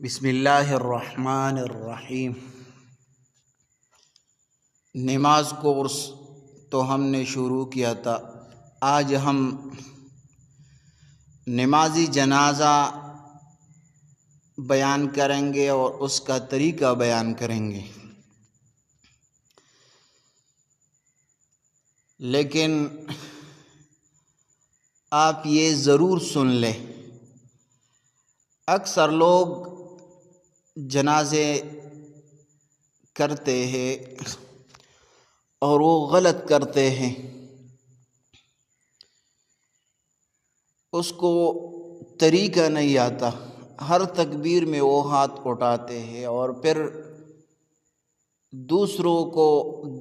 بسم اللہ الرحمن الرحیم۔ نماز کورس تو ہم نے شروع کیا تھا، آج ہم نمازی جنازہ بیان کریں گے اور اس کا طریقہ بیان کریں گے۔ لیکن آپ یہ ضرور سن لیں، اکثر لوگ جنازے کرتے ہیں اور وہ غلط کرتے ہیں، اس کو طریقہ نہیں آتا، ہر تکبیر میں وہ ہاتھ اٹھاتے ہیں اور پھر دوسروں کو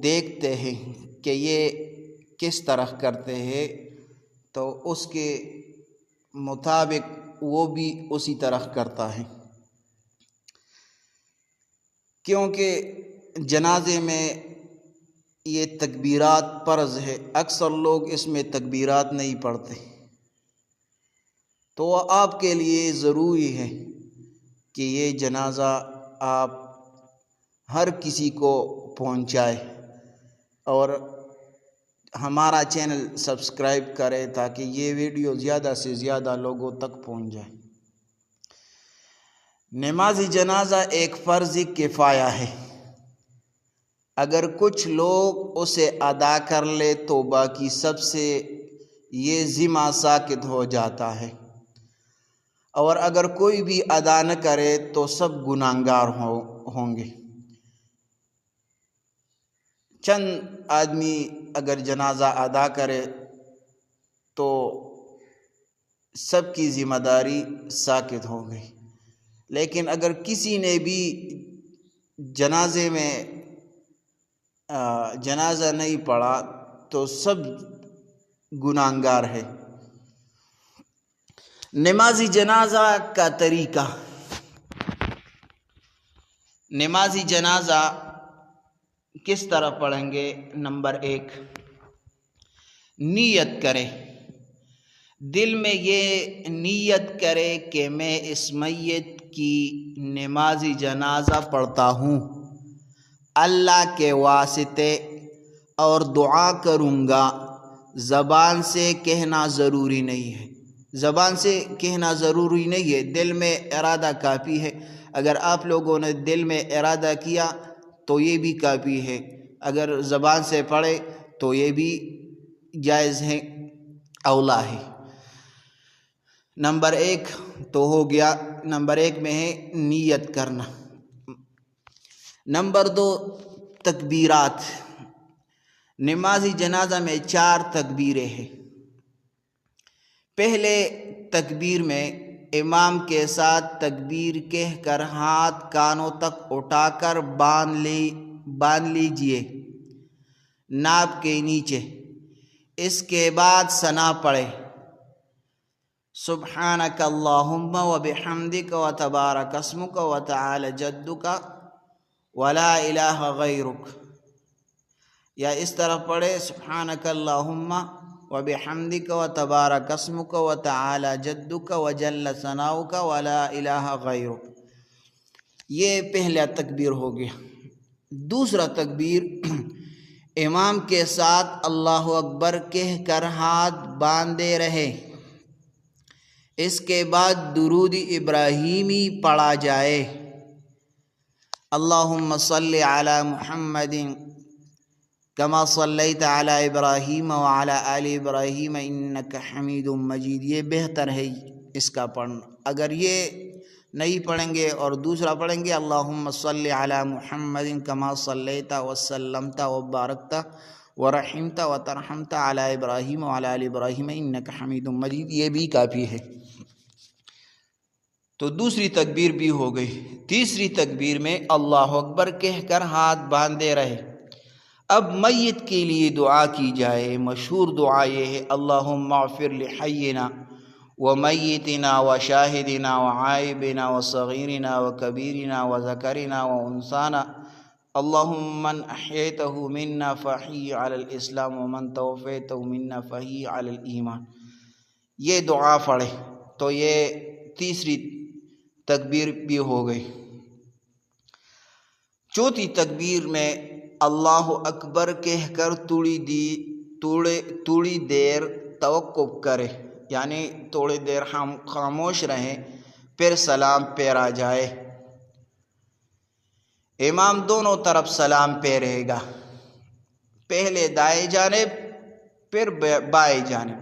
دیکھتے ہیں کہ یہ کس طرح کرتے ہیں تو اس کے مطابق وہ بھی اسی طرح کرتا ہے، کیونکہ جنازے میں یہ تکبیرات فرض ہے، اکثر لوگ اس میں تکبیرات نہیں پڑھتے، تو آپ کے لیے ضروری ہے کہ یہ جنازہ آپ ہر کسی کو پہنچائے اور ہمارا چینل سبسکرائب کرے تاکہ یہ ویڈیو زیادہ سے زیادہ لوگوں تک پہنچ جائے۔ نمازی جنازہ ایک فرض کفایہ ہے، اگر کچھ لوگ اسے ادا کر لے تو باقی سب سے یہ ذمہ ساقط ہو جاتا ہے، اور اگر کوئی بھی ادا نہ کرے تو سب گناہگار ہوں گے۔ چند آدمی اگر جنازہ ادا کرے تو سب کی ذمہ داری ساقط ہو گئی، لیکن اگر کسی نے بھی جنازے میں جنازہ نہیں پڑھا تو سب گناہگار ہے۔ نمازی جنازہ کا طریقہ، نمازی جنازہ کس طرح پڑھیں گے؟ نمبر 1، نیت کرے، دل میں یہ نیت کرے کہ میں اس میت کی نمازی جنازہ پڑھتا ہوں، اللہ کے واسطے، اور دعا کروں گا۔ زبان سے کہنا ضروری نہیں ہے، زبان سے کہنا ضروری نہیں ہے، دل میں ارادہ کافی ہے۔ اگر آپ لوگوں نے دل میں ارادہ کیا تو یہ بھی کافی ہے، اگر زبان سے پڑھے تو یہ بھی جائز ہے، اولا ہے۔ نمبر 1 تو ہو گیا، نمبر 1 میں ہے نیت کرنا۔ نمبر 2، تکبیرات۔ نمازی جنازہ میں 4 تکبیریں ہیں۔ پہلے تکبیر میں امام کے ساتھ تکبیر کہہ کر ہاتھ کانوں تک اٹھا کر باندھ لیجئے ناپ کے نیچے، اس کے بعد ثنا پڑھے، سبحانک اللہم وبحمدک وتبارک اسمک وتعالی جدک ولا الہ غیرک، یا اس طرح پڑھے، سبحانک اللہم وبحمدک وتبارک اسمک وتعالی جدک وجل ثناؤک ولا الہ غیرک۔ یہ پہلا تکبیر ہو گیا۔ دوسرا تکبیر، امام کے ساتھ اللہ اکبر کہہ کر ہاتھ باندھے رہے، اس کے بعد درود ابراہیمی پڑھا جائے، اللہم صلی علی محمد کما صلیت علی ابراہیم وعلی آل ابراہیم انک حمید مجید۔ یہ بہتر ہے اس کا پڑھنا۔ اگر یہ نہیں پڑھیں گے اور دوسرا پڑھیں گے، اللہم صلی علی محمد کما صلیت وسلمت وبارکت ورحمت وترحمت علی ابراہیم وعلی آل ابراہیم انک حمید مجید، یہ بھی کافی ہے۔ تو دوسری تکبیر بھی ہو گئی۔ تیسری تکبیر میں اللہ اکبر کہہ کر ہاتھ باندھے رہے۔ اب میت کے لیے دعا کی جائے، مشہور دعا یہ ہے، اللہم اغفر لحینا ومیتنا وشاہدنا وعائبنا وصغیرنا وکبیرنا وذکرنا وانثانا، اللہم من احییتہ منا فحی علی الاسلام ومن توفیتہ منا فحی علی الایمان۔ یہ دعا پڑھے تو یہ تیسری تکبیر بھی ہو گئی۔ چوتھی تکبیر میں اللہ اکبر کہہ کر تھوڑی دیر توقف کرے، یعنی تھوڑی دیر ہم خاموش رہیں، پھر سلام پھیرا جائے۔ امام دونوں طرف سلام پھیرے گا، پہلے دائیں جانب پھر بائیں جانب،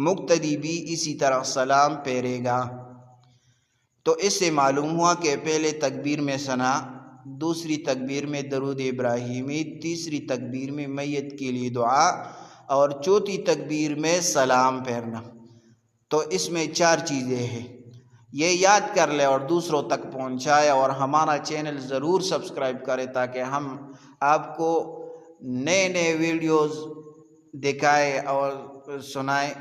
مقتدی بھی اسی طرح سلام پھیرے گا۔ تو اس سے معلوم ہوا کہ پہلے تکبیر میں ثنا، دوسری تکبیر میں درود ابراہیمی، تیسری تکبیر میں میت کے لیے دعا، اور چوتھی تکبیر میں سلام پھیرنا۔ تو اس میں 4 چیزیں ہیں، یہ یاد کر لے اور دوسروں تک پہنچائے، اور ہمارا چینل ضرور سبسکرائب کرے تاکہ ہم آپ کو نئے نئے ویڈیوز دکھائے اور سنائیں،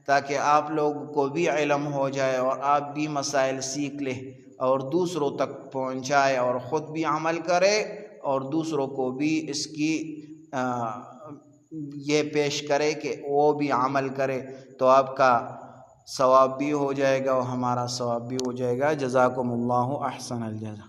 تاکہ آپ لوگوں کو بھی علم ہو جائے اور آپ بھی مسائل سیکھ لیں اور دوسروں تک پہنچائے، اور خود بھی عمل کرے اور دوسروں کو بھی اس کی یہ پیش کرے کہ وہ بھی عمل کرے، تو آپ کا ثواب بھی ہو جائے گا اور ہمارا ثواب بھی ہو جائے گا۔ جزاکم اللہ احسن الجزا۔